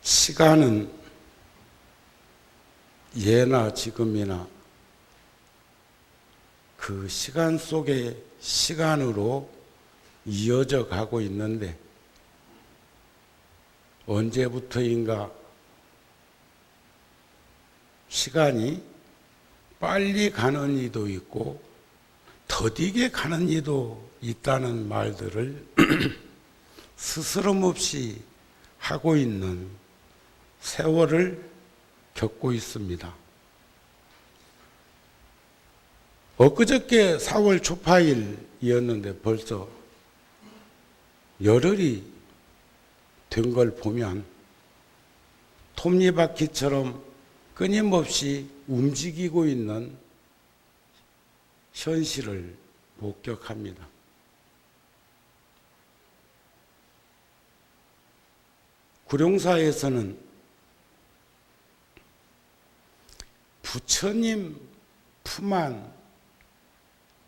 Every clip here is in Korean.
시간은 예나 지금이나 그 시간 속의 시간으로 이어져 가고 있는데 언제부터인가 시간이 빨리 가는 이도 있고 더디게 가는 이도 있다는 말들을 스스럼 없이 하고 있는 세월을 겪고 있습니다. 엊그저께 4월 초파일이었는데 벌써 열흘이 된 걸 보면 톱니바퀴처럼 끊임없이 움직이고 있는 현실을 목격합니다. 구룡사에서는 부처님 품 안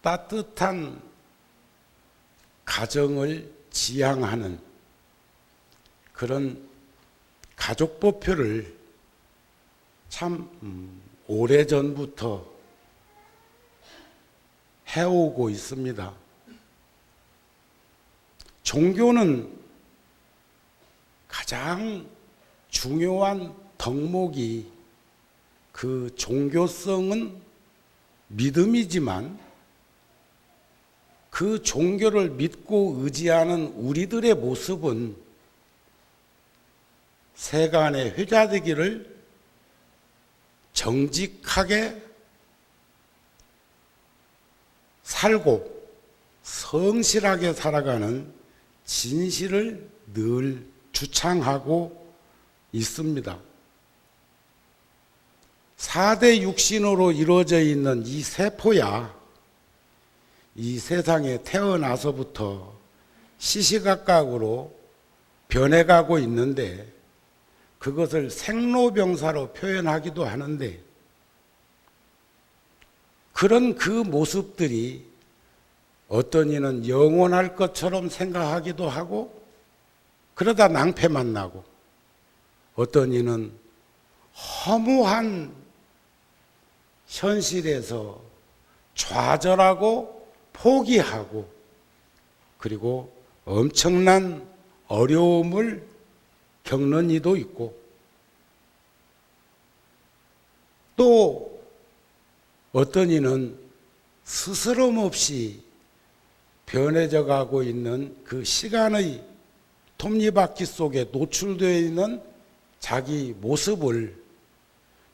따뜻한 가정을 지향하는 그런 가족법표를 참 오래전부터 해오고 있습니다. 종교는 가장 중요한 덕목이 그 종교성은 믿음이지만 그 종교를 믿고 의지하는 우리들의 모습은 세간의 회자되기를 정직하게 살고 성실하게 살아가는 진실을 늘 주창하고 있습니다. 4대 육신으로 이루어져 있는 이 세포야 이 세상에 태어나서부터 시시각각으로 변해가고 있는데 그것을 생로병사로 표현하기도 하는데 그런 그 모습들이 어떤 이는 영원할 것처럼 생각하기도 하고 그러다 낭패만 나고 어떤 이는 허무한 현실에서 좌절하고 포기하고 그리고 엄청난 어려움을 겪는 이도 있고 또 어떤 이는 스스럼 없이 변해져 가고 있는 그 시간의 톱니바퀴 속에 노출되어 있는 자기 모습을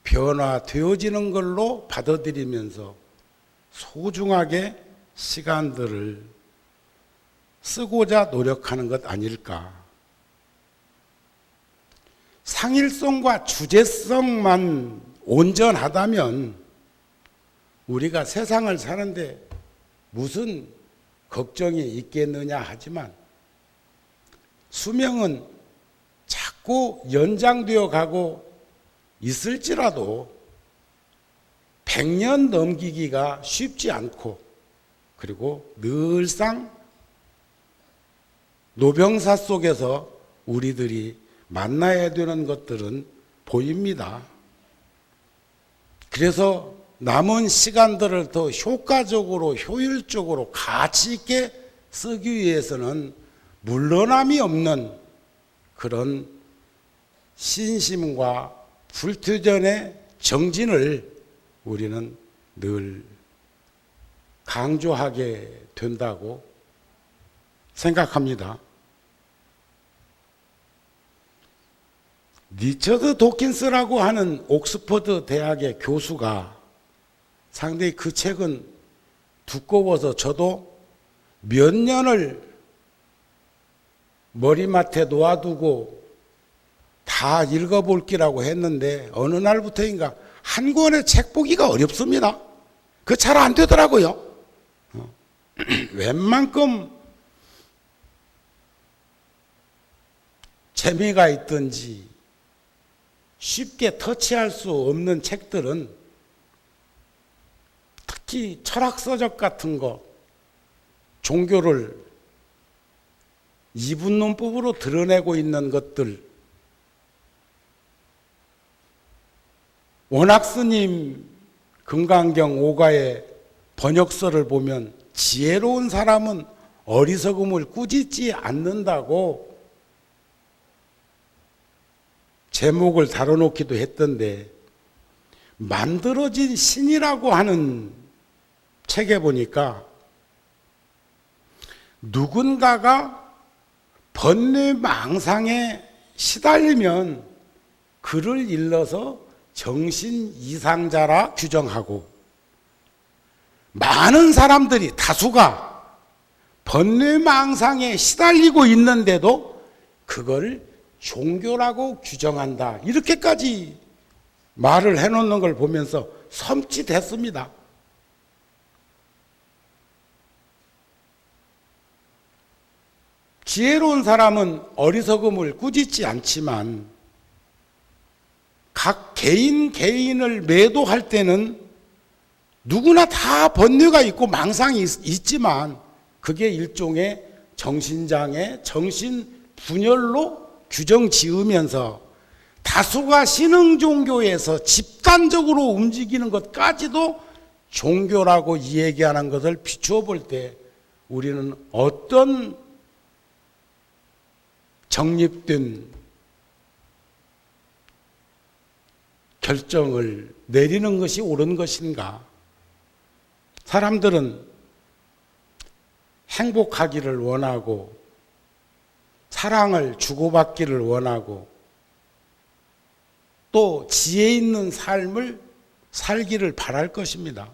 변화되어지는 걸로 받아들이면서 소중하게 시간들을 쓰고자 노력하는 것 아닐까. 상일성과 주제성만 온전하다면 우리가 세상을 사는데 무슨 걱정이 있겠느냐 하지만 수명은 자꾸 연장되어 가고 있을지라도 100년 넘기기가 쉽지 않고 그리고 늘상 노병사 속에서 우리들이 만나야 되는 것들은 보입니다. 그래서 남은 시간들을 더 효과적으로 효율적으로 가치 있게 쓰기 위해서는 물러남이 없는 그런 신심과 불투전의 정진을 우리는 늘 강조하게 된다고 생각합니다. 리처드 도킨스라고 하는 옥스퍼드 대학의 교수가 상당히 그 책은 두꺼워서 저도 몇 년을 머리맡에 놓아두고 다 읽어볼 기라고 했는데 어느 날부터인가 한 권의 책 보기가 어렵습니다. 그거 잘 안 되더라고요. 웬만큼 재미가 있든지 쉽게 터치할 수 없는 책들은 특히 철학서적 같은 거 종교를 이분론법으로 드러내고 있는 것들 원학스님 금강경 5가의 번역서를 보면 지혜로운 사람은 어리석음을 꾸짖지 않는다고 제목을 달아놓기도 했던데, 만들어진 신이라고 하는 책에 보니까 누군가가 번뇌망상에 시달리면 그를 일러서 정신 이상자라 규정하고, 많은 사람들이, 다수가 번뇌망상에 시달리고 있는데도 그걸 종교라고 규정한다, 이렇게까지 말을 해놓는 걸 보면서 섬찟했습니다. 지혜로운 사람은 어리석음을 꾸짖지 않지만 각 개인을 매도할 때는 누구나 다 번뇌가 있고 망상이 있지만 그게 일종의 정신장애, 정신분열로 규정 지으면서 다수가 신흥종교에서 집단적으로 움직이는 것까지도 종교라고 얘기하는 것을 비추어 볼 때 우리는 어떤 정립된 결정을 내리는 것이 옳은 것인가? 사람들은 행복하기를 원하고 사랑을 주고받기를 원하고 또 지혜 있는 삶을 살기를 바랄 것입니다.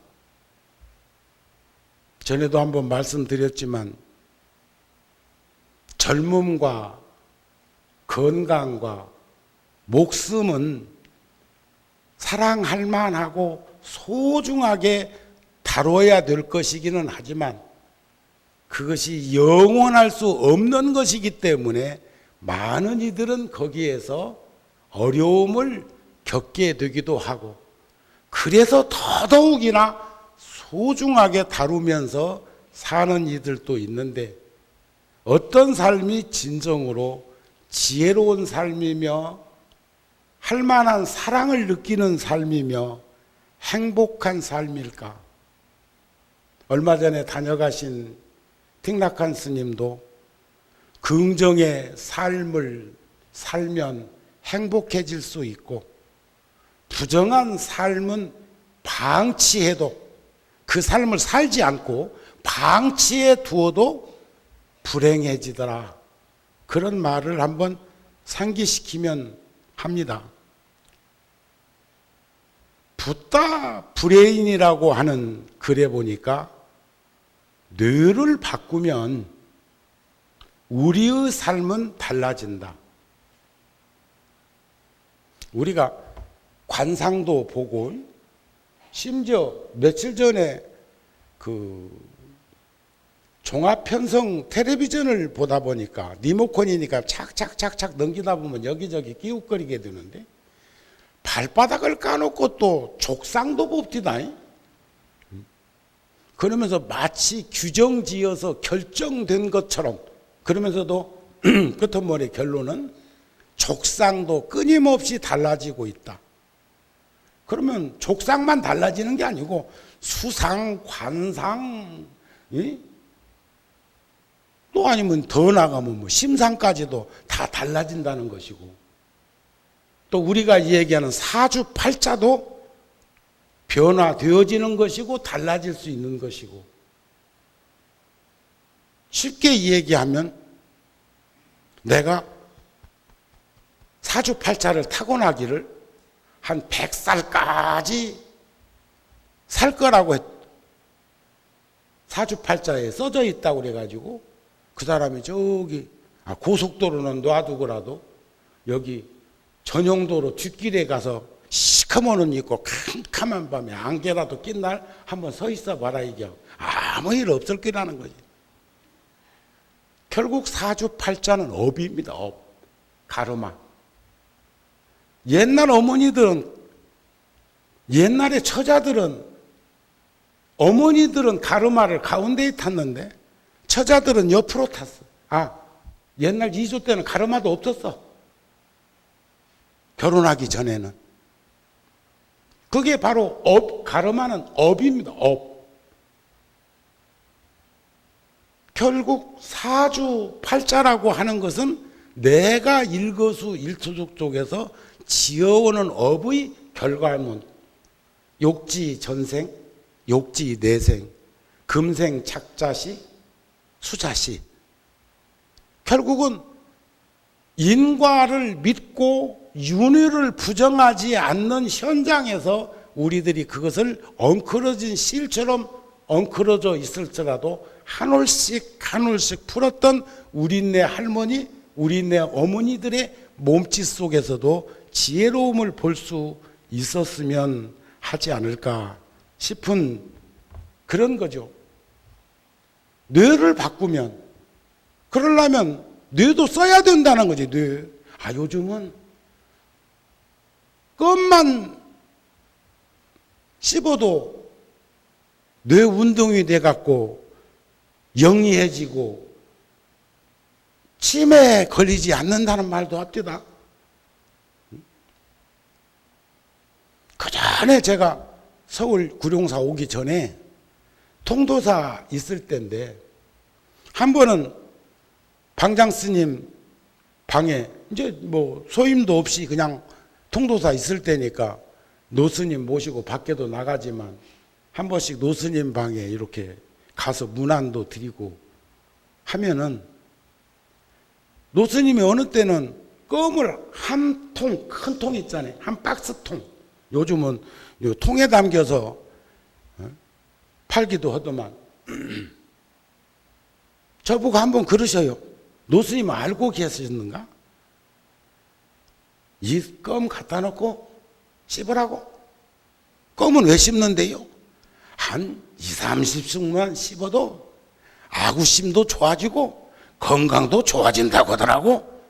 전에도 한번 말씀드렸지만 젊음과 건강과 목숨은 사랑할 만하고 소중하게 다뤄야 될 것이기는 하지만 그것이 영원할 수 없는 것이기 때문에 많은 이들은 거기에서 어려움을 겪게 되기도 하고, 그래서 더더욱이나 소중하게 다루면서 사는 이들도 있는데, 어떤 삶이 진정으로 지혜로운 삶이며 할 만한 사랑을 느끼는 삶이며 행복한 삶일까? 얼마 전에 다녀가신 틱낙한 스님도 긍정의 삶을 살면 행복해질 수 있고, 부정한 삶은 방치해도, 그 삶을 살지 않고 방치해 두어도 불행해지더라, 그런 말을 한번 상기시키면 합니다. 붓다 브레인이라고 하는 글에 보니까 뇌를 바꾸면 우리의 삶은 달라진다. 우리가 관상도 보고, 심지어 며칠 전에 그 종합편성 텔레비전을 보다 보니까 리모컨이니까 착착착착 넘기다 보면 여기저기 끼웃거리게 되는데, 발바닥을 까놓고 또 족상도 봅디다. 그러면서 마치 규정지어서 결정된 것처럼, 그러면서도 끝머리 결론은 족상도 끊임없이 달라지고 있다. 그러면 족상만 달라지는 게 아니고 수상, 관상, 또 아니면 더 나가면 뭐 심상까지도 다 달라진다는 것이고, 또 우리가 얘기하는 사주팔자도 변화되어지는 것이고 달라질 수 있는 것이고, 쉽게 얘기하면 내가 사주팔자를 타고나기를 한 100살까지 살 거라고 사주팔자에 써져 있다고 그래가지고 그 사람이 저기 고속도로는 놔두고라도 여기 전용도로 뒷길에 가서 시커먼 옷 입고 캄캄한 밤에 안개라도 낀 날 한번 서 있어 봐라, 이게 아무 일 없을 거라는 거지. 결국 사주팔자는 업입니다. 업, 가르마. 옛날 어머니들은, 옛날에 처자들은, 어머니들은 가르마를 가운데에 탔는데 처자들은 옆으로 탔어. 옛날 2조 때는 가르마도 없었어. 결혼하기 전에는. 그게 바로 가름하는 업입니다. 업. 결국 사주팔자라고 하는 것은 내가 일거수 일투족 쪽에서 지어오는 업의 결과문. 욕지 전생, 욕지 내생, 금생 착자시, 수자시. 결국은 인과를 믿고 윤회를 부정하지 않는 현장에서 우리들이 그것을 엉클어진 실처럼 엉클어져 있을지라도 한 올씩 한 올씩 풀었던 우리네 할머니, 우리네 어머니들의 몸짓 속에서도 지혜로움을 볼 수 있었으면 하지 않을까 싶은 그런 거죠. 뇌를 바꾸면, 그러려면 뇌도 써야 된다는 거지, 뇌. 요즘은 껌만 씹어도 뇌 운동이 돼갖고 영리해지고 치매에 걸리지 않는다는 말도 합디다. 그 전에 제가 서울 구룡사 오기 전에 통도사 있을 때인데, 한 번은 방장 스님 방에 이제 뭐 소임도 없이 그냥 통도사 있을 때니까 노스님 모시고 밖에도 나가지만 한 번씩 노스님 방에 이렇게 가서 문안도 드리고 하면은 노스님이 어느 때는 껌을 한 통, 큰 통 있잖아요. 한 박스 통. 요즘은 요 통에 담겨서 팔기도 하더만. 저보고 한번 그러셔요. 노스님 알고 계셨는가? 이 껌 갖다 놓고 씹으라고? 껌은 왜 씹는데요? 한 20, 30쑥만 씹어도 아구심도 좋아지고 건강도 좋아진다고 하더라고.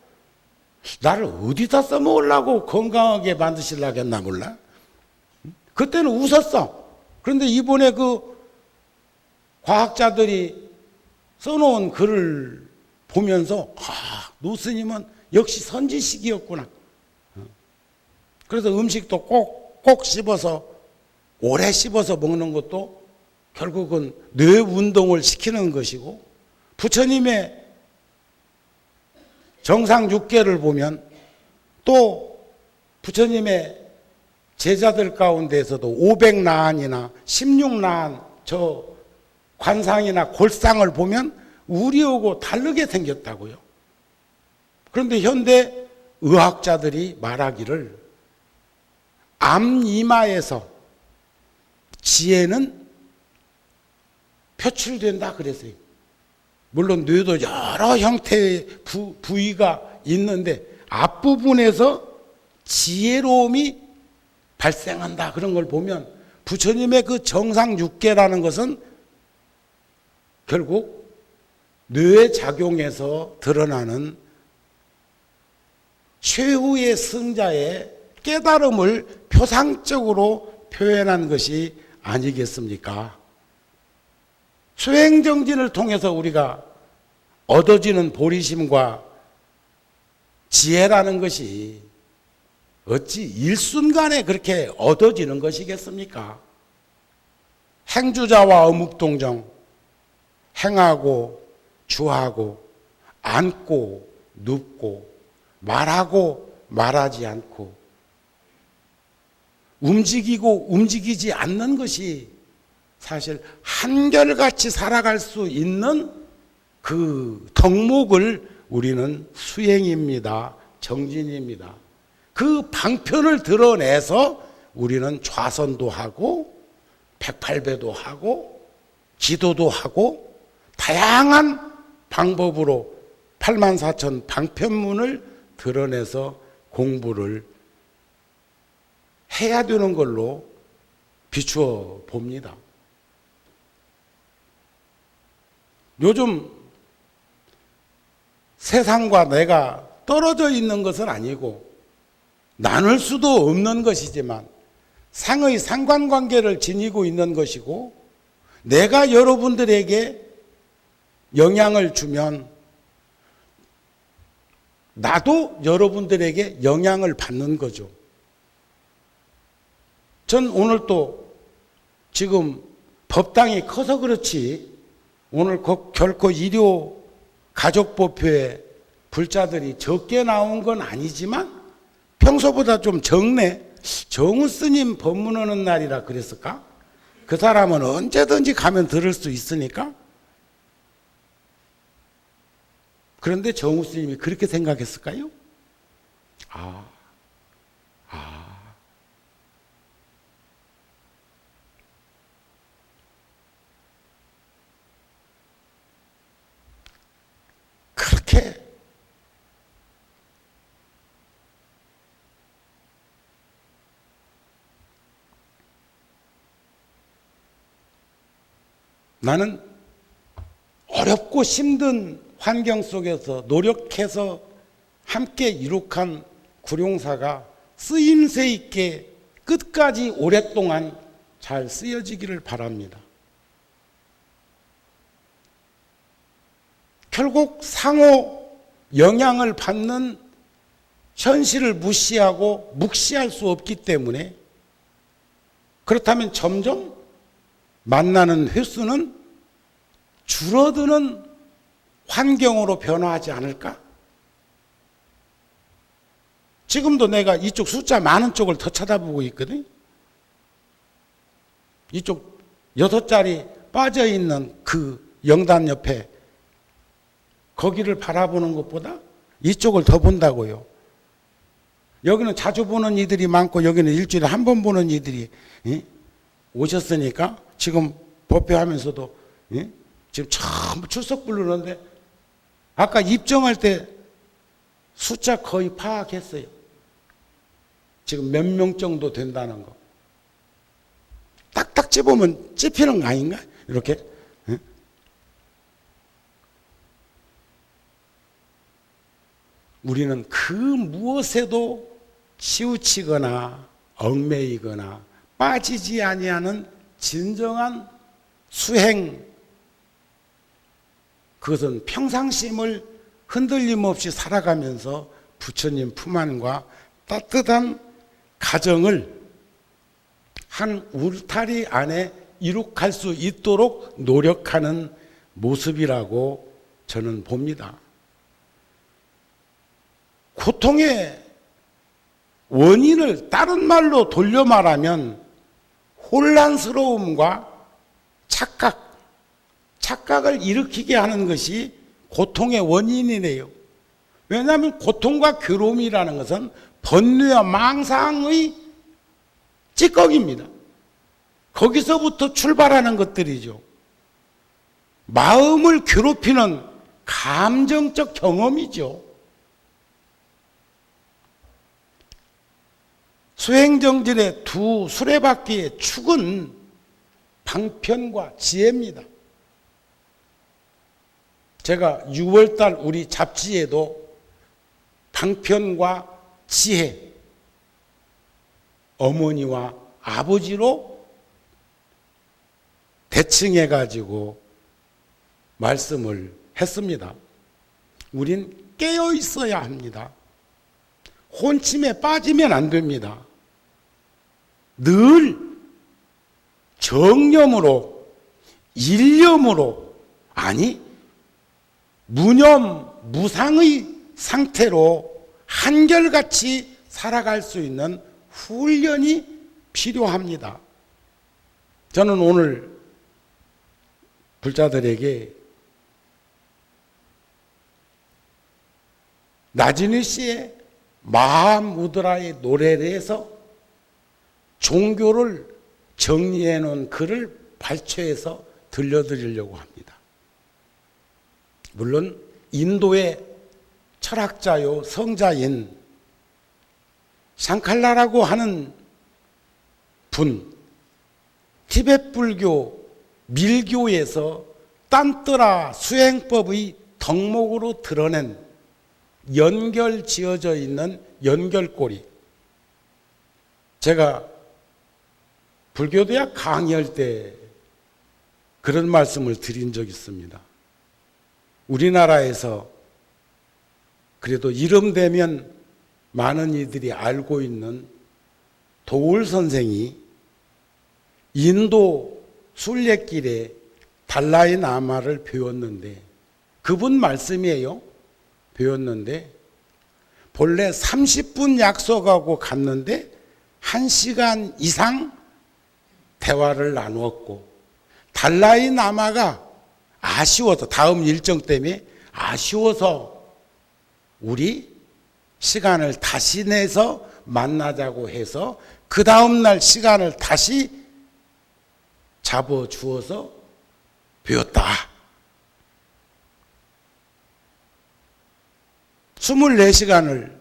나를 어디다 써먹으려고 건강하게 만드시려고 했나 몰라. 그때는 웃었어. 그런데 이번에 그 과학자들이 써놓은 글을 보면서 노스님은 역시 선지식이었구나. 그래서 음식도 꼭 씹어서 오래 씹어서 먹는 것도 결국은 뇌 운동을 시키는 것이고, 부처님의 정상 6계를 보면 또 부처님의 제자들 가운데에서도 500나안이나 16나안 저 관상이나 골상을 보면 우리하고 다르게 생겼다고요. 그런데 현대 의학자들이 말하기를 암 이마에서 지혜는 표출된다 그랬어요. 물론 뇌도 여러 형태의 부위가 있는데 앞부분에서 지혜로움이 발생한다 그런 걸 보면 부처님의 그 정상 6계라는 것은 결국 뇌 작용에서 드러나는 최후의 승자의 깨달음을 표상적으로 표현한 것이 아니겠습니까? 수행정진을 통해서 우리가 얻어지는 보리심과 지혜라는 것이 어찌 일순간에 그렇게 얻어지는 것이겠습니까? 행주자와 어묵동정, 행하고 주하고 앉고 눕고 말하고 말하지 않고 움직이고 움직이지 않는 것이 사실 한결같이 살아갈 수 있는 그 덕목을 우리는 수행입니다. 정진입니다. 그 방편을 드러내서 우리는 좌선도 하고 108배도 하고 기도도 하고 다양한 방법으로 84,000 방편문을 드러내서 공부를 해야 되는 걸로 비추어 봅니다. 요즘 세상과 내가 떨어져 있는 것은 아니고 나눌 수도 없는 것이지만 상의 상관관계를 지니고 있는 것이고, 내가 여러분들에게 영향을 주면 나도 여러분들에게 영향을 받는 거죠. 전 오늘 또 지금 법당이 커서 그렇지 오늘 결코 일요 가족법표에 불자들이 적게 나온 건 아니지만 평소보다 좀 적네. 정우 스님 법문하는 날이라 그랬을까? 그 사람은 언제든지 가면 들을 수 있으니까. 그런데 정우 스님이 그렇게 생각했을까요? 그렇게 나는 어렵고 힘든 환경 속에서 노력해서 함께 이룩한 구룡사가 쓰임새 있게 끝까지 오랫동안 잘 쓰여지기를 바랍니다. 결국 상호 영향을 받는 현실을 무시하고 묵시할 수 없기 때문에 그렇다면 점점 만나는 횟수는 줄어드는 환경으로 변화하지 않을까? 지금도 내가 이쪽 숫자 많은 쪽을 더 쳐다보고 있거든. 이쪽 6자리 빠져있는 그 영단 옆에 거기를 바라보는 것보다 이쪽을 더 본다고요. 여기는 자주 보는 이들이 많고 여기는 일주일에 한 번 보는 이들이 오셨으니까 지금 법회하면서도 지금 처음 출석 부르는데 아까 입정할 때 숫자 거의 파악했어요. 지금 몇 명 정도 된다는 거. 딱딱 집으면 찝히는 거 아닌가? 이렇게. 우리는 그 무엇에도 치우치거나 얽매이거나 빠지지 아니하는 진정한 수행, 그것은 평상심을 흔들림 없이 살아가면서 부처님 품 안과 따뜻한 가정을 한 울타리 안에 이룩할 수 있도록 노력하는 모습이라고 저는 봅니다. 고통의 원인을 다른 말로 돌려 말하면 혼란스러움과 착각을 일으키게 하는 것이 고통의 원인이네요. 왜냐하면 고통과 괴로움이라는 것은 번뇌와 망상의 찌꺼기입니다. 거기서부터 출발하는 것들이죠. 마음을 괴롭히는 감정적 경험이죠. 수행정진의 두 수레바퀴의 축은 방편과 지혜입니다. 제가 6월달 우리 잡지에도 방편과 지혜, 어머니와 아버지로 대칭해가지고 말씀을 했습니다. 우린 깨어 있어야 합니다. 혼침에 빠지면 안 됩니다. 늘 정념으로, 일념으로, 아니 무념, 무상의 상태로 한결같이 살아갈 수 있는 훈련이 필요합니다. 저는 오늘 불자들에게 나진희 씨의 마음 우드라의 노래를 해서 종교를 정리해 놓은 글을 발췌해서 들려드리려고 합니다. 물론 인도의 철학자요 성자인 샹칼라라고 하는 분, 티베트 불교 밀교에서 딴뜨라 수행법의 덕목으로 드러낸 연결 지어져 있는 연결고리. 제가 불교대학 강의할 때 그런 말씀을 드린 적이 있습니다. 우리나라에서 그래도 이름 되면 많은 이들이 알고 있는 도울 선생이 인도 순례길에 달라이 라마를 배웠는데, 그분 말씀이에요. 배웠는데 본래 30분 약속하고 갔는데 1시간 이상 대화를 나누었고, 달라이 라마가 아쉬워서, 다음 일정 때문에 아쉬워서 우리 시간을 다시 내서 만나자고 해서 그 다음날 시간을 다시 잡아주어서 배웠다. 24시간을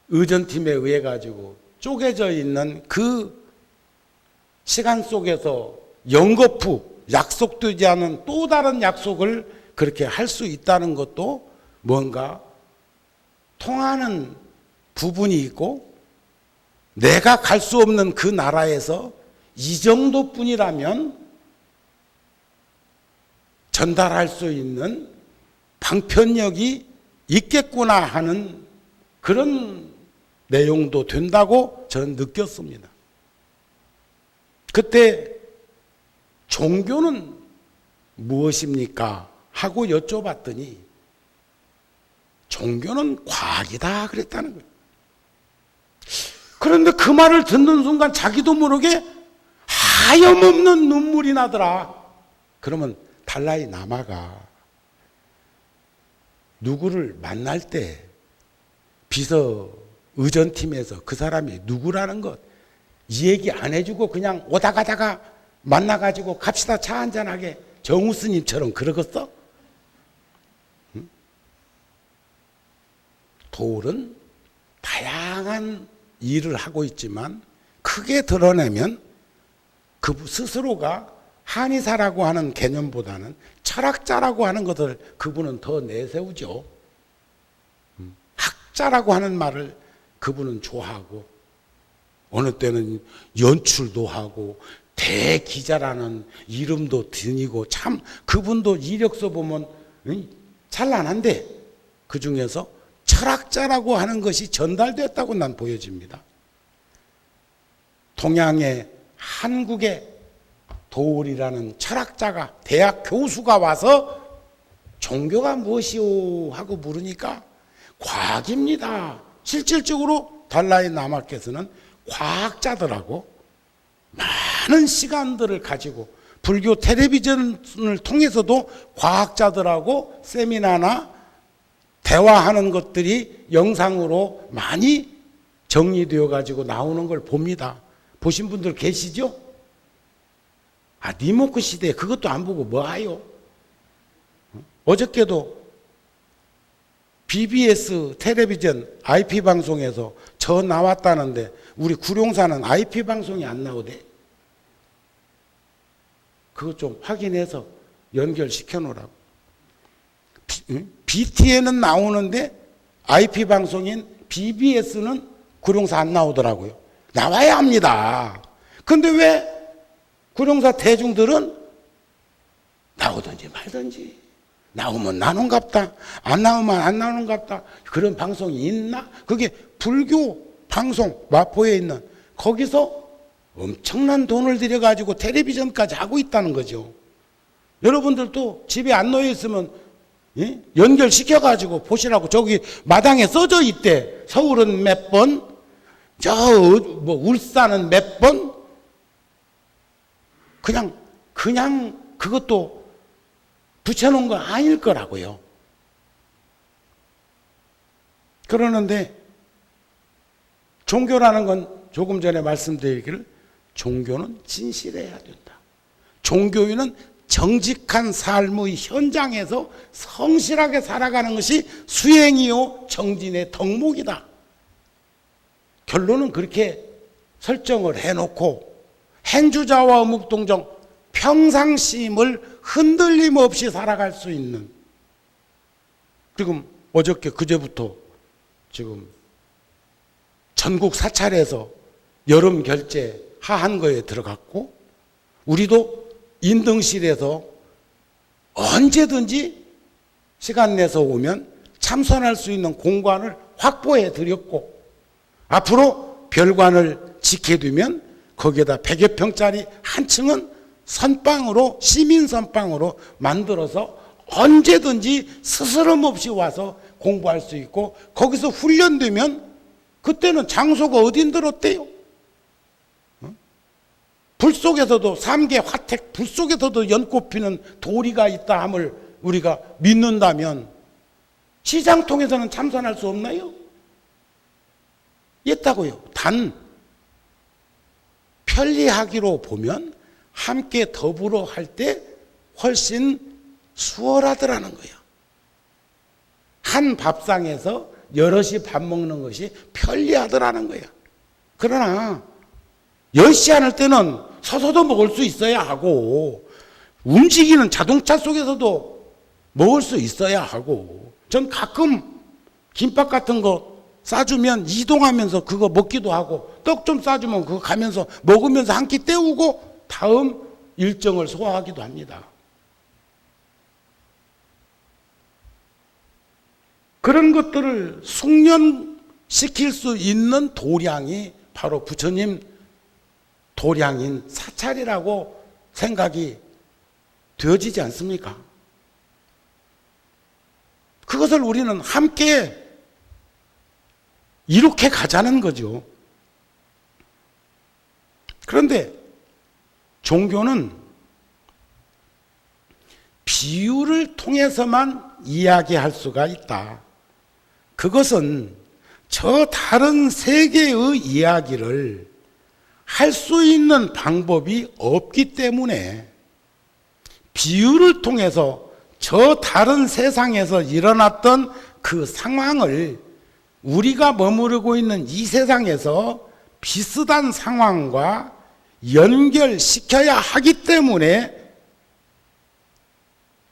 의전팀에 의해 가지고 쪼개져 있는 그 시간 속에서 연거푸, 약속되지 않은 또 다른 약속을 그렇게 할 수 있다는 것도 뭔가 통하는 부분이 있고, 내가 갈 수 없는 그 나라에서 이 정도뿐이라면 전달할 수 있는 방편력이 있겠구나 하는 그런 내용도 된다고 저는 느꼈습니다. 그때 종교는 무엇입니까? 하고 여쭤봤더니 종교는 과학이다 그랬다는 거예요. 그런데 그 말을 듣는 순간 자기도 모르게 하염없는 눈물이 나더라. 그러면 달라이 라마가 누구를 만날 때 비서 의전팀에서 그 사람이 누구라는 것 이 얘기 안 해주고 그냥 오다 가다가 만나가지고 갑시다 차 한잔하게 정우 스님처럼 그러겠어? 응? 도울은 다양한 일을 하고 있지만 크게 드러내면 그 스스로가 한의사라고 하는 개념보다는 철학자라고 하는 것을 그분은 더 내세우죠. 학자라고 하는 말을 그분은 좋아하고, 어느 때는 연출도 하고 대기자라는 이름도 드니고, 참 그분도 이력서 보면 찬란한데 그 중에서 철학자라고 하는 것이 전달됐다고 난 보여집니다. 동양의 한국의 도울이라는 철학자가, 대학 교수가 와서 종교가 무엇이오 하고 물으니까 과학입니다. 실질적으로 달라이 라마께서는 과학자들하고 많은 시간들을 가지고 불교 텔레비전을 통해서도 과학자들하고 세미나나 대화하는 것들이 영상으로 많이 정리되어 가지고 나오는 걸 봅니다. 보신 분들 계시죠? 아, 니모크 시대에 그것도 안 보고 뭐 하요? 어저께도 BBS 텔레비전 IP 방송에서 저 나왔다는데 우리 구룡사는 IP 방송이 안 나오대. 그거 좀 확인해서 연결시켜 놓으라고. BTN은 나오는데 IP 방송인 BBS는 구룡사 안 나오더라고요. 나와야 합니다. 근데 왜 구룡사 대중들은 나오든지 말든지, 나오면 나눈갑다, 안 나오면 안 나오는갑다, 그런 방송이 있나? 그게 불교 방송, 마포에 있는, 거기서 엄청난 돈을 들여가지고 텔레비전까지 하고 있다는 거죠. 여러분들도 집에 안 놓여 있으면 연결시켜가지고 보시라고. 저기 마당에 써져 있대. 서울은 몇 번, 울산은 몇 번. 그냥 그것도 붙여놓은 거 아닐 거라고요. 그러는데 종교라는 건 조금 전에 말씀드리기를, 종교는 진실해야 된다. 종교인은 정직한 삶의 현장에서 성실하게 살아가는 것이 수행이요 정진의 덕목이다. 결론은 그렇게 설정을 해놓고 행주자와 묵동정, 평상심을 흔들림 없이 살아갈 수 있는, 지금 어저께 그제부터 지금 전국 사찰에서 여름 결제 하한거에 들어갔고, 우리도 인등실에서 언제든지 시간 내서 오면 참선할 수 있는 공간을 확보해 드렸고, 앞으로 별관을 지켜두면 거기에다 100여 평짜리 한 층은 선방으로, 시민 선방으로 만들어서 언제든지 스스럼 없이 와서 공부할 수 있고, 거기서 훈련되면 그때는 장소가 어딘들 어때요? 불 속에서도 삼계 화택, 불 속에서도 연꽃 피는 도리가 있다 함을 우리가 믿는다면 시장통에서는 참선할 수 없나요? 있다고요. 단 편리하기로 보면 함께 더불어 할 때 훨씬 수월하더라는 거예요. 한 밥상에서 여럿이 밥 먹는 것이 편리하더라는 거예요. 그러나 여의치 않을 때는 서서도 먹을 수 있어야 하고, 움직이는 자동차 속에서도 먹을 수 있어야 하고, 전 가끔 김밥 같은 거 싸주면 이동하면서 그거 먹기도 하고, 떡 좀 싸주면 그거 가면서 먹으면서 한 끼 때우고 다음 일정을 소화하기도 합니다. 그런 것들을 숙련시킬 수 있는 도량이 바로 부처님 도량인 사찰이라고 생각이 되어지지 않습니까? 그것을 우리는 함께 이렇게 가자는 거죠. 그런데 종교는 비유를 통해서만 이야기할 수가 있다. 그것은 저 다른 세계의 이야기를 할 수 있는 방법이 없기 때문에 비유를 통해서 저 다른 세상에서 일어났던 그 상황을 우리가 머무르고 있는 이 세상에서 비슷한 상황과 연결시켜야 하기 때문에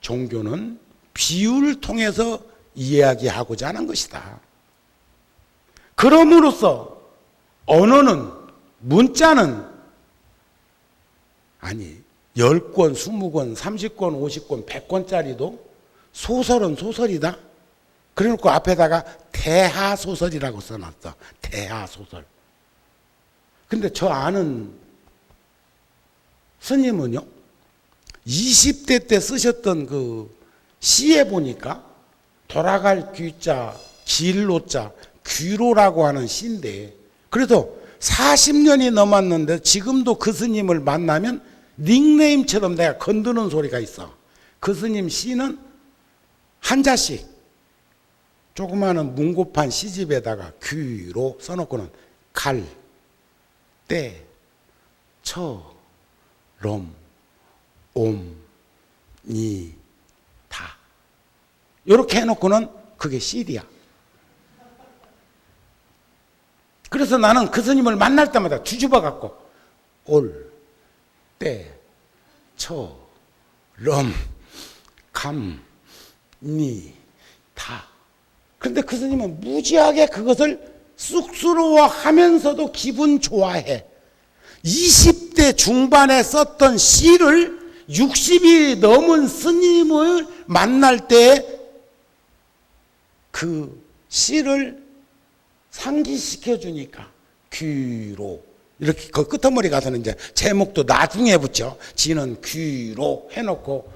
종교는 비유를 통해서 이야기하고자 하는 것이다. 그럼으로써 언어는, 문자는, 아니 10권, 20권, 30권, 50권, 100권짜리도 소설은 소설이다. 그래놓고 앞에다가 대하소설이라고 써놨어. 대하소설. 근데 저 아는 스님은요, 20대 때 쓰셨던 그 시에 보니까 돌아갈 귀자, 길로자, 귀로라고 하는 시인데, 그래도 40년이 넘었는데 지금도 그 스님을 만나면 닉네임처럼 내가 건드는 소리가 있어. 그 스님 시는 한자씩 조그마한 문고판 시집에다가 귀로 써놓고는 갈, 때, 처, 럼, 옴, 니, 다. 이렇게 해놓고는 그게 시리야. 그래서 나는 그 스님을 만날 때마다 뒤집어 갖고 올, 때, 처, 럼, 감, 니, 다. 그런데 그 스님은 무지하게 그것을 쑥스러워하면서도 기분 좋아해. 20대 중반에 썼던 시를 60이 넘은 스님을 만날 때 그 시를 상기시켜 주니까 귀로, 이렇게 그 끄트머리 가서는 이제 제목도 나중에 붙여. 지는 귀로 해놓고,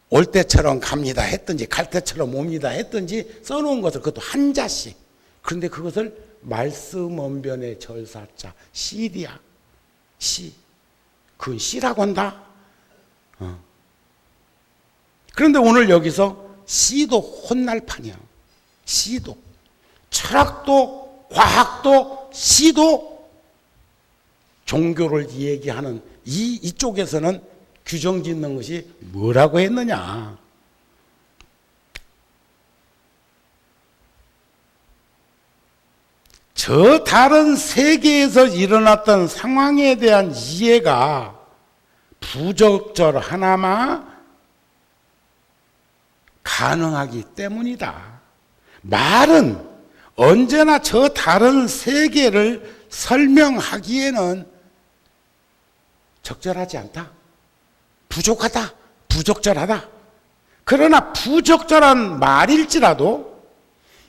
올 때처럼 갑니다 했든지 갈 때처럼 옵니다 했든지 써놓은 것을, 그것도 한자씩. 그런데 그것을 말씀 언변의 절사자, 시리야. 시. 그건 시라고 한다. 그런데 오늘 여기서 시도 혼날 판이야. 시도. 철학도, 과학도, 시도 종교를 얘기하는 이쪽에서는 규정 짓는 것이 뭐라고 했느냐. 저 다른 세계에서 일어났던 상황에 대한 이해가 부적절하나마 가능하기 때문이다. 말은 언제나 저 다른 세계를 설명하기에는 적절하지 않다. 부족하다. 부적절하다. 그러나 부적절한 말일지라도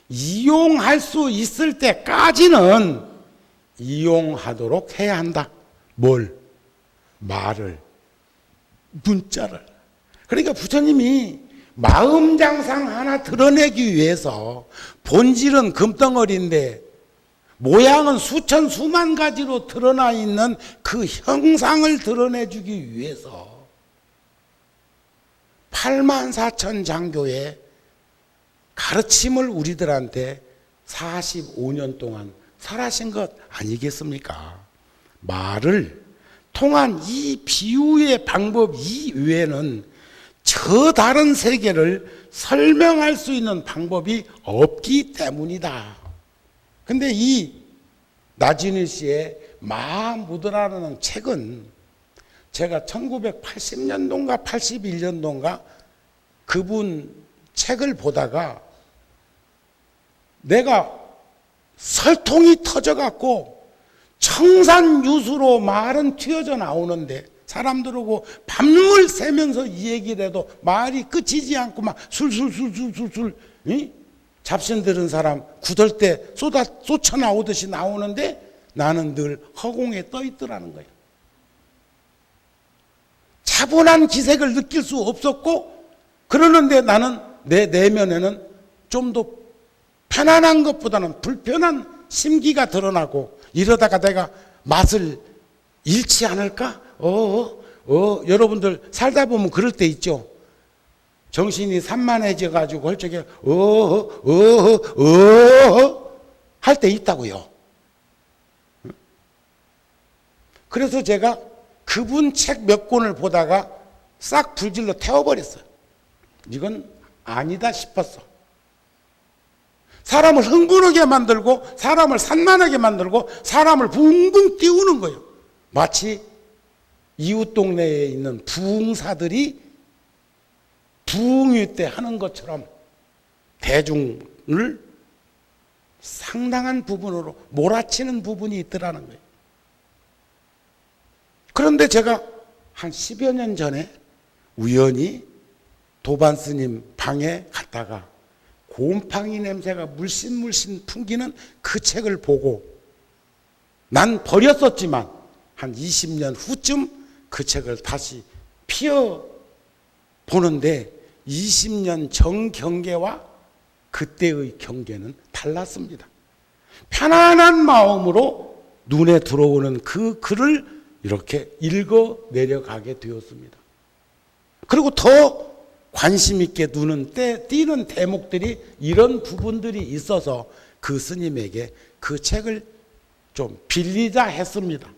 이용할 수 있을 때까지는 이용하도록 해야 한다. 뭘? 말을, 문자를. 그러니까 부처님이 마음장상 하나 드러내기 위해서 본질은 금덩어리인데 모양은 수천 수만 가지로 드러나 있는 그 형상을 드러내주기 위해서 84,000 장교의 가르침을 우리들한테 45년 동안 살아신 것 아니겠습니까? 말을 통한 이 비유의 방법 이외에는 저 다른 세계를 설명할 수 있는 방법이 없기 때문이다. 근데 이 나진희 씨의 마하무드라는 책은 제가 1980년도인가 81년도인가 그분 책을 보다가 내가 설통이 터져갖고 청산유수로 말은 튀어져 나오는데 사람들하고 밤을 새면서 이 얘기를 해도 말이 끝이지 않고 막 술술술술술 잡신 들은 사람 구들 때 쏟쳐 나오듯이 나오는데 나는 늘 허공에 떠 있더라는 거예요. 차분한 기색을 느낄 수 없었고 그러는데 나는 내 내면에는 좀 더 편안한 것보다는 불편한 심기가 드러나고 이러다가 내가 맛을 잃지 않을까? 여러분들 살다 보면 그럴 때 있죠. 정신이 산만해져 가지고 헐쩍에 할 때 있다고요. 그래서 제가 그분 책 몇 권을 보다가 싹 불질러 태워버렸어요. 이건 아니다 싶었어. 사람을 흥분하게 만들고 사람을 산만하게 만들고 사람을 붕붕 띄우는 거예요. 마치 이웃 동네에 있는 부흥사들이 부흥회 때 하는 것처럼 대중을 상당한 부분으로 몰아치는 부분이 있더라는 거예요. 그런데 제가 한 10여 년 전에 우연히 도반 스님 방에 갔다가 곰팡이 냄새가 물씬물씬 풍기는 그 책을 보고 난 버렸었지만 한 20년 후쯤 그 책을 다시 피어 보는데 20년 전 경계와 그때의 경계는 달랐습니다. 편안한 마음으로 눈에 들어오는 그 글을 이렇게 읽어 내려가게 되었습니다. 그리고 더 관심 있게 눈은 띄는 대목들이 이런 부분들이 있어서 그 스님에게 그 책을 좀 빌리자 했습니다.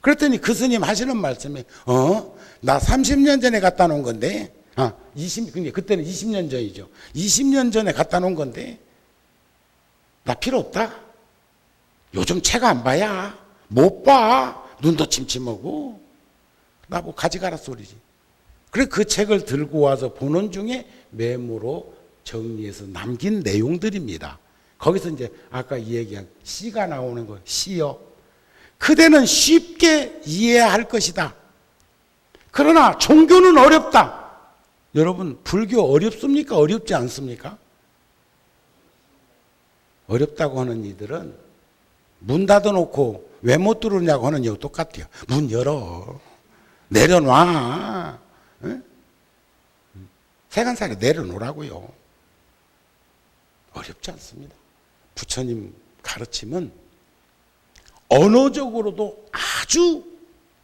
그랬더니 그 스님 하시는 말씀이 나 30년 전에 갖다 놓은 건데 그때는 20년 전이죠. 20년 전에 갖다 놓은 건데 나 필요 없다. 요즘 책 안 봐야 못 봐. 눈도 침침하고 나보고 가져가라 소리지. 그래 그 책을 들고 와서 보는 중에 메모로 정리해서 남긴 내용들입니다. 거기서 이제 아까 얘기한 시가 나오는 거. 시여 그대는 쉽게 이해할 것이다. 그러나 종교는 어렵다. 여러분 불교 어렵습니까? 어렵지 않습니까? 어렵다고 하는 이들은 문 닫아놓고 왜 못 들어오냐고 하는 이하고 똑같아요. 문 열어. 내려놔. 세간살에 내려놓으라고요. 어렵지 않습니다. 부처님 가르침은 언어적으로도 아주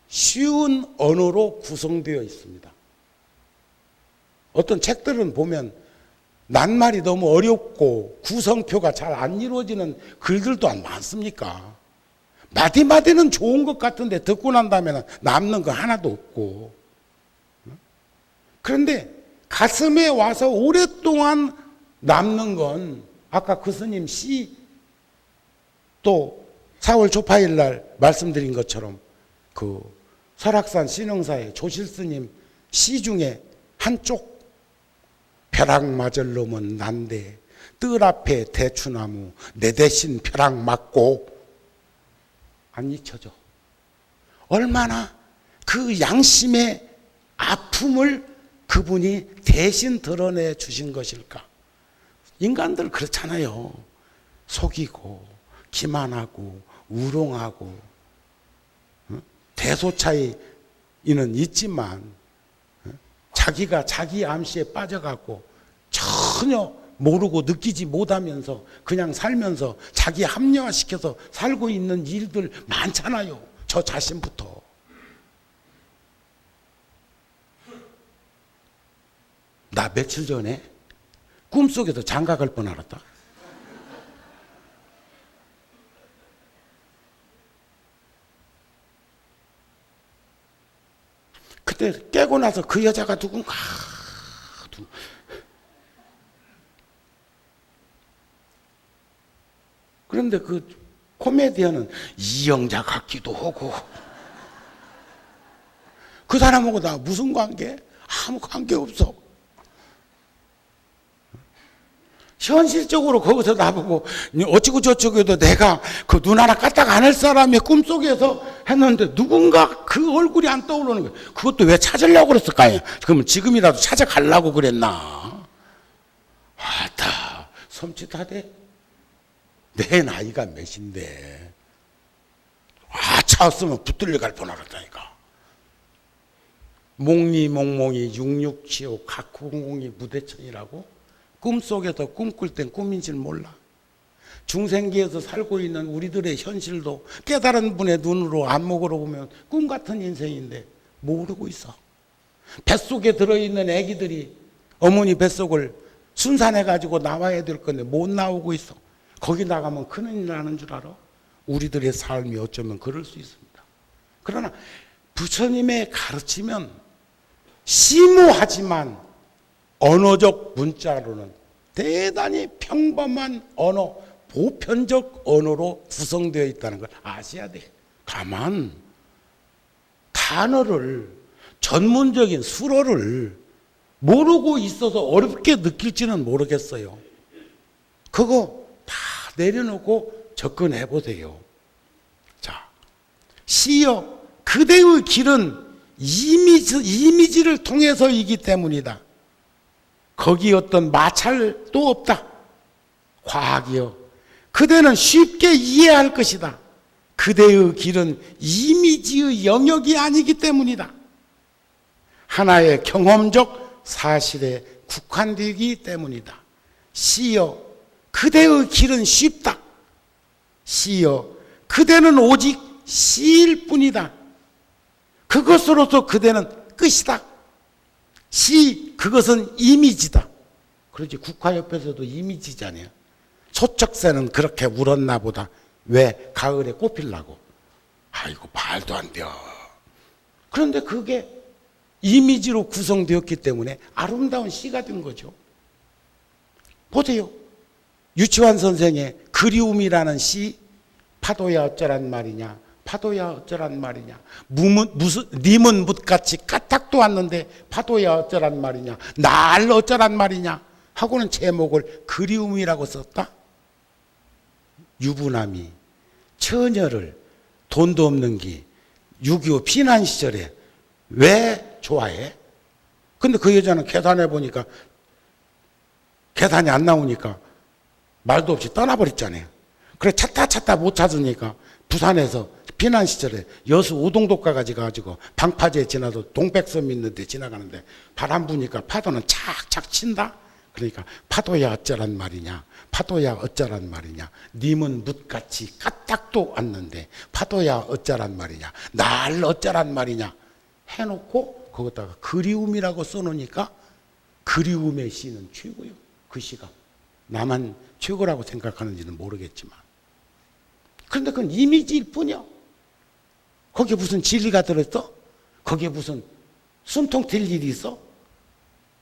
쉬운 언어로 구성되어 있습니다. 어떤 책들은 보면 낱말이 너무 어렵고 구성표가 잘 안 이루어지는 글들도 많습니까? 마디마디는 좋은 것 같은데 듣고 난 다음에는 남는 거 하나도 없고. 그런데 가슴에 와서 오랫동안 남는 건 아까 그 스님 시 또 4월 초파일 날 말씀드린 것처럼 그 설악산 신흥사의 조실 스님 시 중에 한쪽 벼락 맞을 놈은 난데 뜰 앞에 대추나무 내 대신 벼락 맞고 안 잊혀져. 얼마나 그 양심의 아픔을 그분이 대신 드러내 주신 것일까. 인간들 그렇잖아요. 속이고 기만하고 우롱하고 대소 차이는 있지만 자기가 자기 암시에 빠져갖고 전혀 모르고 느끼지 못하면서 그냥 살면서 자기 합리화시켜서 살고 있는 일들 많잖아요. 저 자신부터. 나 며칠 전에 꿈속에서 장가 갈 뻔 알았다. 그때 깨고 나서 그 여자가 누군가. 그런데 그 코미디언은 이영자 같기도 하고. 그 사람하고 나 무슨 관계? 아무 관계 없어. 현실적으로 거기서 나보고 어찌고 저찌고 해도 내가 그 눈 하나 까딱 안 할 사람이 꿈속에서 했는데 누군가 그 얼굴이 안 떠오르는 거예요. 그것도 왜 찾으려고 그랬을까요? 그러면 지금이라도 찾아가려고 그랬나? 아따 섬찟하대. 내 나이가 몇인데 차였으면 붙들려 갈 뻔하겠다니까. 몽리몽몽이 6675 각공공이 무대천이라고. 꿈속에서 꿈꿀 땐 꿈인 줄 몰라. 중생기에서 살고 있는 우리들의 현실도 깨달은 분의 눈으로 안목으로 보면 꿈 같은 인생인데 모르고 있어. 뱃속에 들어있는 아기들이 어머니 뱃속을 순산해가지고 나와야 될 건데 못 나오고 있어. 거기 나가면 큰일 나는 줄 알아? 우리들의 삶이 어쩌면 그럴 수 있습니다. 그러나 부처님의 가르치면 심오하지만 언어적 문자로는 대단히 평범한 언어, 보편적 언어로 구성되어 있다는 걸 아셔야 돼. 다만 단어를, 전문적인 수어를 모르고 있어서 어렵게 느낄지는 모르겠어요. 그거 다 내려놓고 접근해 보세요. 자, 시여 그대의 길은 이미지를 통해서이기 때문이다. 거기 어떤 마찰도 없다. 과학이여 그대는 쉽게 이해할 것이다. 그대의 길은 이미지의 영역이 아니기 때문이다. 하나의 경험적 사실에 국한되기 때문이다. 시여 그대의 길은 쉽다. 시여 그대는 오직 시일 뿐이다. 그것으로서 그대는 끝이다. 시 그것은 이미지다. 그렇지 국화옆에서도 이미지잖아요. 소쩍새는 그렇게 울었나 보다. 왜? 가을에 꽃필라고. 아이고 말도 안 돼. 그런데 그게 이미지로 구성되었기 때문에 아름다운 시가 된 거죠. 보세요. 유치환 선생의 그리움이라는 시. 파도야 어쩌란 말이냐, 파도야 어쩌란 말이냐, 님은 묻같이 까딱도 왔는데 파도야 어쩌란 말이냐, 날 어쩌란 말이냐 하고는 제목을 그리움이라고 썼다. 유부남이 처녀를 돈도 없는 기 6.25 피난 시절에 왜 좋아해? 근데 그 여자는 계산해 보니까 계산이 안 나오니까 말도 없이 떠나버렸잖아요. 그래 찾다 못 찾으니까 부산에서 피난 시절에 여수 오동독 가가지고 방파제에 지나서 동백섬 있는데 지나가는데 바람 부니까 파도는 착착 친다. 그러니까 파도야 어쩌란 말이냐, 파도야 어쩌란 말이냐, 님은 묻같이 까딱도 왔는데 파도야 어쩌란 말이냐, 날 어쩌란 말이냐 해놓고 거기다가 그리움이라고 써놓으니까 그리움의 시는 최고요. 그 시가 나만 최고라고 생각하는지는 모르겠지만, 그런데 그건 이미지일 뿐이야. 거기에 무슨 진리가 들어있어? 거기에 무슨 숨통 튈 일이 있어?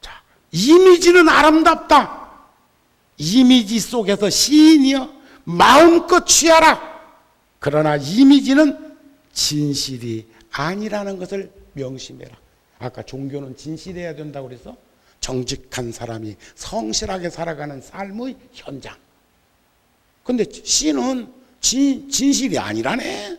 자, 이미지는 아름답다. 이미지 속에서 시인이여 마음껏 취하라. 그러나 이미지는 진실이 아니라는 것을 명심해라. 아까 종교는 진실해야 된다고 그래서 정직한 사람이 성실하게 살아가는 삶의 현장. 근데 시는 진실이 아니라네.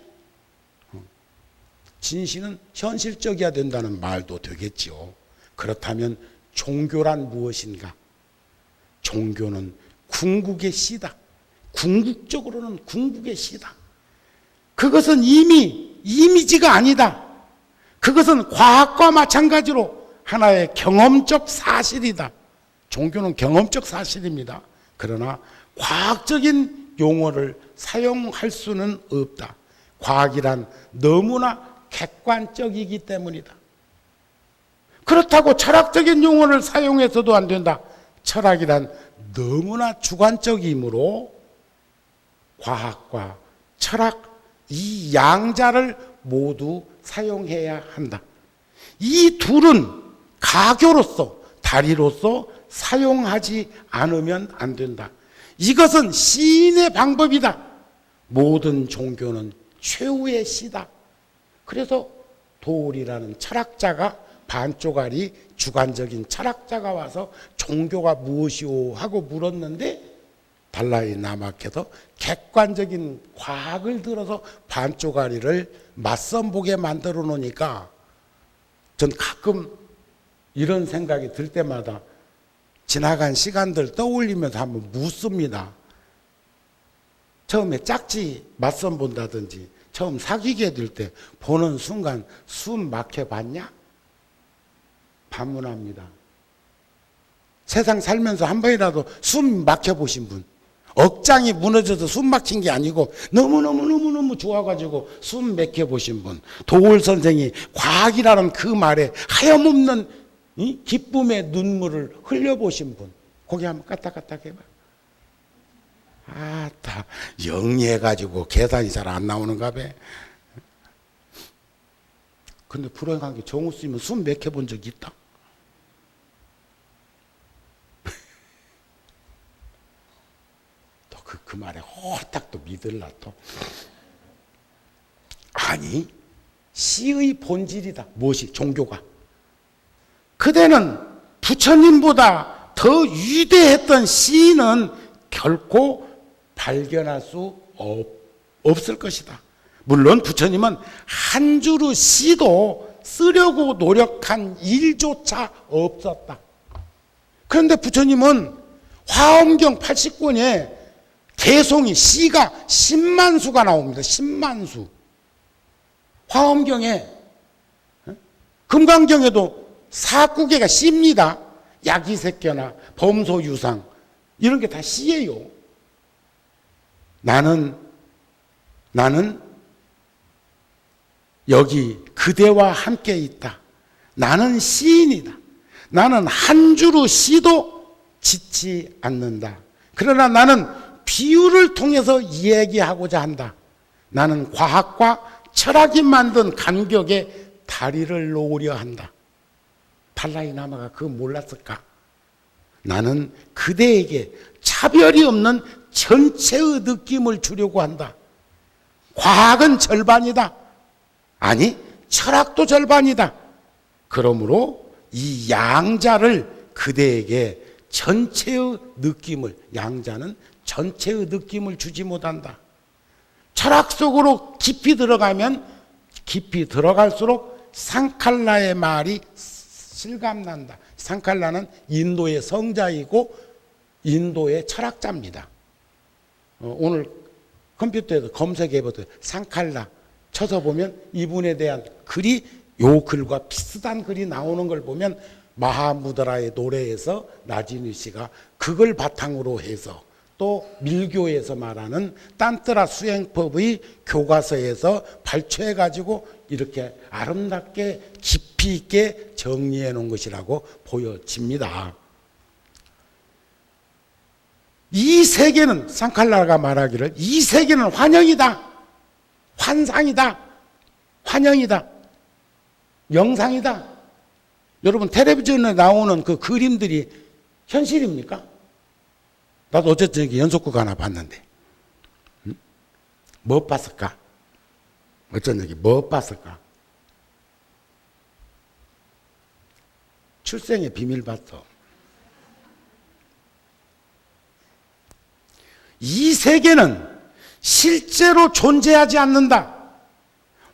진실은 현실적이어야 된다는 말도 되겠죠. 그렇다면 종교란 무엇인가? 종교는 궁극의 시다. 궁극적으로는 궁극의 시다. 그것은 이미 이미지가 아니다. 그것은 과학과 마찬가지로 하나의 경험적 사실이다. 종교는 경험적 사실입니다. 그러나 과학적인 용어를 사용할 수는 없다. 과학이란 너무나 객관적이기 때문이다. 그렇다고 철학적인 용어를 사용해서도 안 된다. 철학이란 너무나 주관적이므로 과학과 철학 이 양자를 모두 사용해야 한다. 이 둘은 가교로서 다리로서 사용하지 않으면 안 된다. 이것은 시인의 방법이다. 모든 종교는 최후의 시다. 그래서 도울이라는 철학자가 반쪼가리 주관적인 철학자가 와서 종교가 무엇이오 하고 물었는데 달라이 라마께서 객관적인 과학을 들어서 반쪼가리를 맞선보게 만들어 놓으니까 전 가끔 이런 생각이 들 때마다 지나간 시간들 떠올리면서 한번 묻습니다. 처음에 짝지 맞선 본다든지 처음 사귀게 될 때 보는 순간 숨 막혀봤냐? 반문합니다. 세상 살면서 한 번이라도 숨 막혀보신 분, 억장이 무너져서 숨 막힌 게 아니고 너무너무 좋아가지고 숨 막혀보신 분, 도울 선생이 과학이라는 그 말에 하염없는 기쁨의 눈물을 흘려보신 분, 거기 한번 까딱까딱 해봐. 아따, 영리해가지고 계산이 잘 안 나오는가 봐. 근데 불행한 게 정우 쓰면 숨 막혀본 적이 있다. 또 그 말에 홀딱 또 믿을라 또. 아니, 시의 본질이다. 무엇이? 종교가. 그대는 부처님보다 더 위대했던 시인은 결코 발견할 수 없을 것이다. 물론 부처님은 한 줄의 시도 쓰려고 노력한 일조차 없었다. 그런데 부처님은 화엄경 80권에 개송이 시가 10만 수가 나옵니다. 10만 수. 화엄경에 금강경에도 4구계가 시입니다. 야기색견나 범소유상 이런 게 다 시예요. 나는 여기 그대와 함께 있다. 나는 시인이다. 나는 한 줄의 시도 짓지 않는다. 그러나 나는 비유를 통해서 이야기하고자 한다. 나는 과학과 철학이 만든 간격에 다리를 놓으려 한다. 달라이 라마가 그거 몰랐을까? 나는 그대에게 차별이 없는 전체의 느낌을 주려고 한다. 과학은 절반이다. 아니, 철학도 절반이다. 그러므로 이 양자를 그대에게 전체의 느낌을, 양자는 전체의 느낌을 주지 못한다. 철학 속으로 깊이 들어가면 깊이 들어갈수록 상칼라의 말이 실감난다. 상칼라는 인도의 성자이고 인도의 철학자입니다. 오늘 컴퓨터에서 검색해보세요. 상칼라 쳐서 보면 이분에 대한 글이 요 글과 비슷한 글이 나오는 걸 보면 마하무드라의 노래에서 나진우 씨가 그걸 바탕으로 해서 또 밀교에서 말하는 딴뜨라 수행법의 교과서에서 발췌해가지고 이렇게 아름답게 깊이 있게 정리해 놓은 것이라고 보여집니다. 이 세계는 상칼라가 말하기를 이 세계는 환영이다. 환상이다. 환영이다. 명상이다. 여러분 텔레비전에 나오는 그 그림들이 현실입니까? 나도 어쨌든 여기 연속극 하나 봤는데 뭐 봤을까? 어쩐 여기 뭐 봤을까? 출생의 비밀 봤어. 이 세계는 실제로 존재하지 않는다.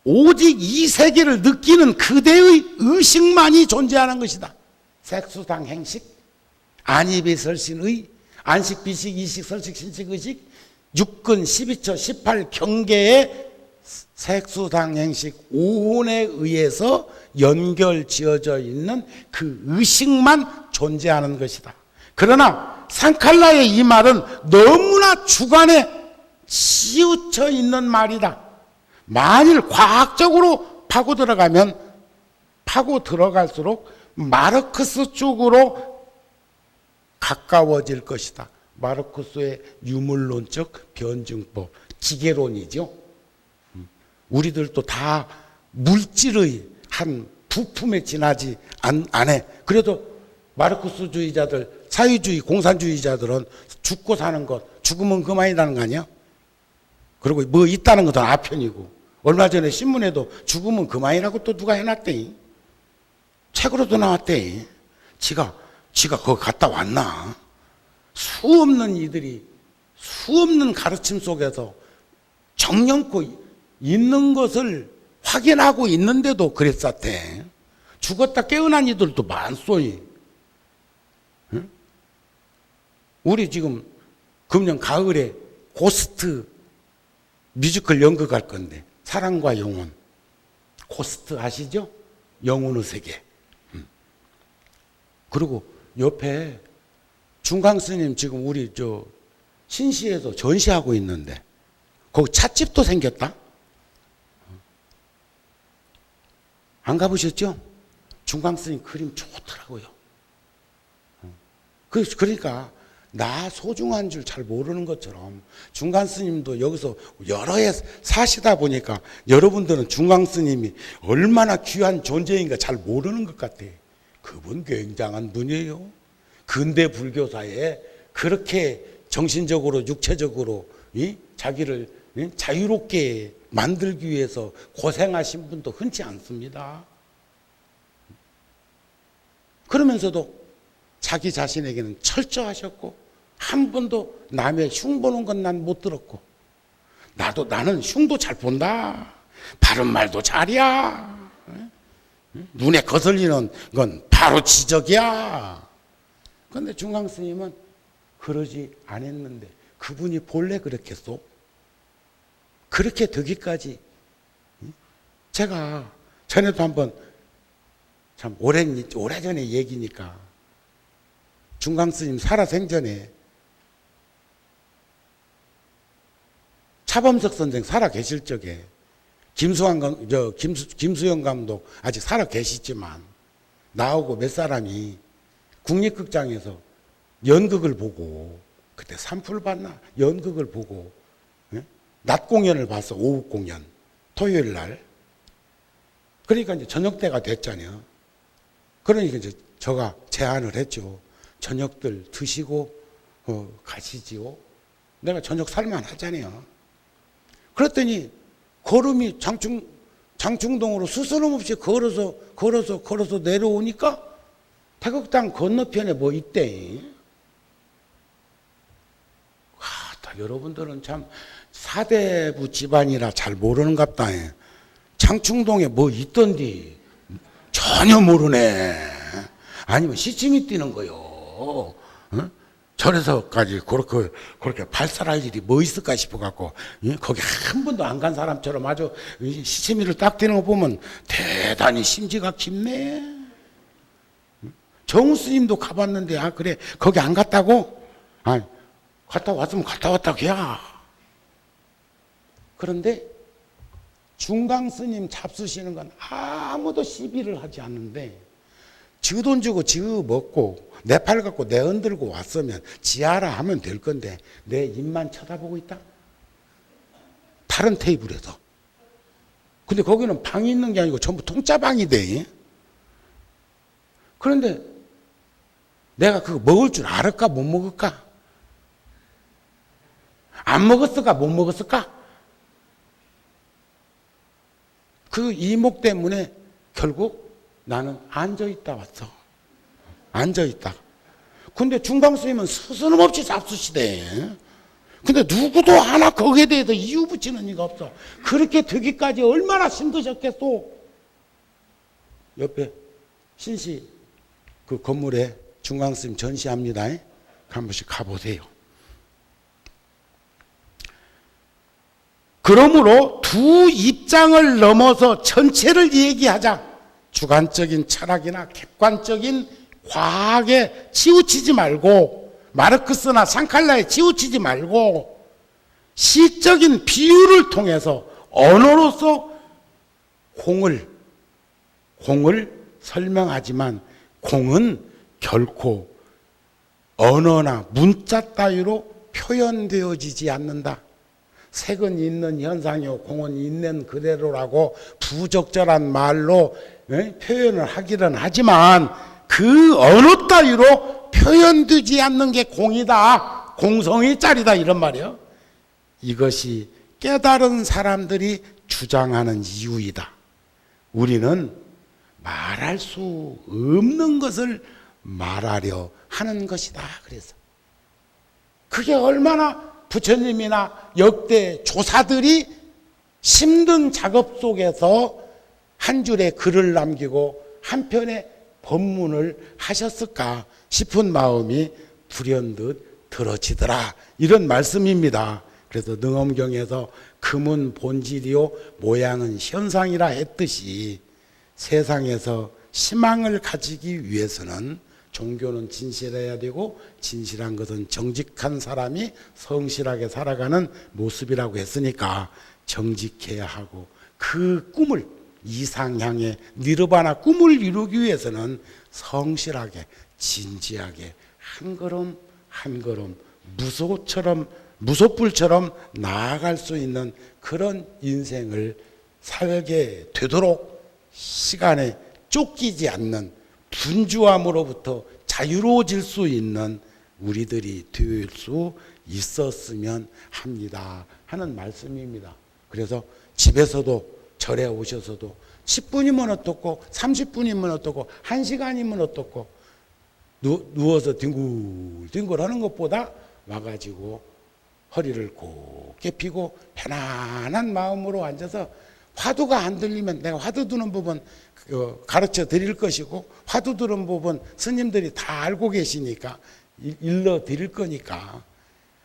오직 이 세계를 느끼는 그대의 의식만이 존재하는 것이다. 색수상 행식, 안입이 설신의, 안식, 비식, 이식, 설식, 신식, 의식, 육근, 12처, 18 경계의 색수상행식 오온에 의해서 연결 지어져 있는 그 의식만 존재하는 것이다. 그러나 상칼라의 이 말은 너무나 주관에 치우쳐 있는 말이다. 만일 과학적으로 파고 들어갈수록 마르크스 쪽으로 가까워질 것이다. 마르크스의 유물론적 변증법, 기계론이죠. 우리들도 다 물질의 한 부품에 지나지 않아. 그래도 마르크스주의자들, 사회주의, 공산주의자들은 죽고 사는 것, 죽으면 그만이라는 거 아니야? 그리고 뭐 있다는 것은 아편이고, 얼마 전에 신문에도 죽으면 그만이라고 또 누가 해놨대. 책으로도 나왔대. 지가 거기 갔다 왔나? 수없는 이들이 수없는 가르침 속에서 정령코 있는 것을 확인하고 있는데도 그랬었대. 죽었다 깨어난 이들도 많소이. 응? 우리 지금 금년 가을에 고스트 뮤지컬 연극할 건데, 사랑과 영혼. 고스트 아시죠? 영혼의 세계. 그리고 옆에 중강 스님 지금 우리 신시에서 전시하고 있는데, 거기 찻집도 생겼다? 안 가보셨죠? 중강 스님 그림 좋더라고요. 그러니까 나 소중한 줄 잘 모르는 것처럼 중강 스님도 여기서 여러 해 사시다 보니까 여러분들은 중강 스님이 얼마나 귀한 존재인가 잘 모르는 것 같아. 그분 굉장한 분이에요. 근대 불교사에 그렇게 정신적으로 육체적으로 자기를 자유롭게 만들기 위해서 고생하신 분도 흔치 않습니다. 그러면서도 자기 자신에게는 철저하셨고, 한 번도 남의 흉 보는 건 난 못 들었고, 나는 흉도 잘 본다. 바른 말도 잘이야. 눈에 거슬리는 건 바로 지적이야. 그런데 중강 스님은 그러지 않았는데, 그분이 본래 그렇겠소? 그렇게 되기까지. 제가 전에도 한번, 참 오래전에 얘기니까, 중강 스님 살아생전에 차범석 선생 살아 계실 적에 김수영 감독 아직 살아 계시지만 나오고 몇 사람이 국립극장에서 연극을 보고, 그때 산풀 봤나? 연극을 보고, 낮 공연을 봤어. 오후 공연. 토요일 날. 그러니까 이제 저녁 때가 됐잖아요. 그러니까 이제 제가 제안을 했죠. 저녁들 드시고 가시지요. 내가 저녁 살만 하잖아요. 그랬더니 걸음이 장충동으로 스스럼 없이 걸어서 내려오니까 태극당 건너편에 뭐 있대. 여러분들은 참 사대부 집안이라 잘 모르는갑다. 장충동에 뭐 있던디 전혀 모르네. 아니면 시침이 뛰는 거요. 어? 절에서까지 그렇게 발설할 일이 뭐 있을까 싶어갖고, 거기 한 번도 안 간 사람처럼 아주 시치미를 딱 뛰는 거 보면 대단히 심지가 깊네. 정우 스님도 가봤는데, 그래, 거기 안 갔다고? 갔다 왔으면 갔다 왔다고 야. 그런데 중강 스님 잡수시는 건 아무도 시비를 하지 않는데, 지 돈 주고 지 먹고 내 팔 갖고 내 흔들고 왔으면 지하라 하면 될 건데, 내 입만 쳐다보고 있다? 다른 테이블에서. 근데 거기는 방이 있는 게 아니고 전부 통짜방이 돼. 그런데 내가 그거 먹을 줄 알을까 못 먹을까? 안 먹었을까 못 먹었을까? 그 이목 때문에 결국 나는 앉아있다 왔어. 앉아있다. 근데 중강스님은 스스럼없이 잡수시대. 근데 누구도 하나 거기에 대해서 이유 붙이는 이가 없어. 그렇게 되기까지 얼마나 힘드셨겠소. 옆에 신시 그 건물에 중강스님 전시합니다. 한 번씩 가보세요. 그러므로 두 입장을 넘어서 전체를 얘기하자. 주관적인 철학이나 객관적인 과학에 치우치지 말고, 마르크스나 상칼라에 치우치지 말고, 시적인 비유를 통해서 언어로서 공을 설명하지만, 공은 결코 언어나 문자 따위로 표현되어지지 않는다. 색은 있는 현상이요 공은 있는 그대로라고 부적절한 말로 표현을 하기는 하지만, 그 언어 따위로 표현되지 않는 게 공이다. 공성이 짤이다, 이런 말이에요. 이것이 깨달은 사람들이 주장하는 이유이다. 우리는 말할 수 없는 것을 말하려 하는 것이다. 그래서 그게 얼마나 부처님이나 역대 조사들이 힘든 작업 속에서 한 줄의 글을 남기고 한 편의 법문을 하셨을까 싶은 마음이 불현듯 들어지더라, 이런 말씀입니다. 그래서 능엄경에서 금은 본질이요 모양은 현상이라 했듯이, 세상에서 희망을 가지기 위해서는 종교는 진실해야 되고, 진실한 것은 정직한 사람이 성실하게 살아가는 모습이라고 했으니까 정직해야 하고, 그 꿈을, 이상향의 니르바나 꿈을 이루기 위해서는 성실하게 진지하게 한 걸음 한 걸음 무소불처럼 나아갈 수 있는 그런 인생을 살게 되도록 시간에 쫓기지 않는 분주함으로부터 자유로워질 수 있는 우리들이 될 수 있었으면 합니다 하는 말씀입니다. 그래서 집에서도 절에 오셔서도 10분이면 어떻고 30분이면 어떻고 1시간이면 어떻고, 누워서 뒹굴뒹굴 하는 것보다 와가지고 허리를 곱게 펴고 편안한 마음으로 앉아서, 화두가 안 들리면 내가 화두 두는 법은 가르쳐 드릴 것이고, 화두 들은 법은 스님들이 다 알고 계시니까 일러 드릴 거니까,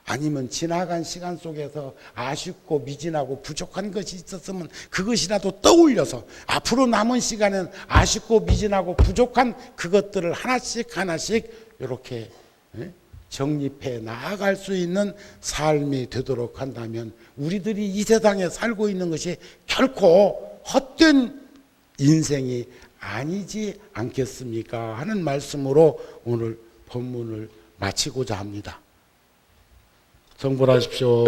아니면 지나간 시간 속에서 아쉽고 미진하고 부족한 것이 있었으면 그것이라도 떠올려서 앞으로 남은 시간엔 아쉽고 미진하고 부족한 그것들을 하나씩 이렇게 정립해 나아갈 수 있는 삶이 되도록 한다면, 우리들이 이 세상에 살고 있는 것이 결코 헛된 인생이 아니지 않겠습니까 하는 말씀으로 오늘 법문을 마치고자 합니다. 성불하십시오.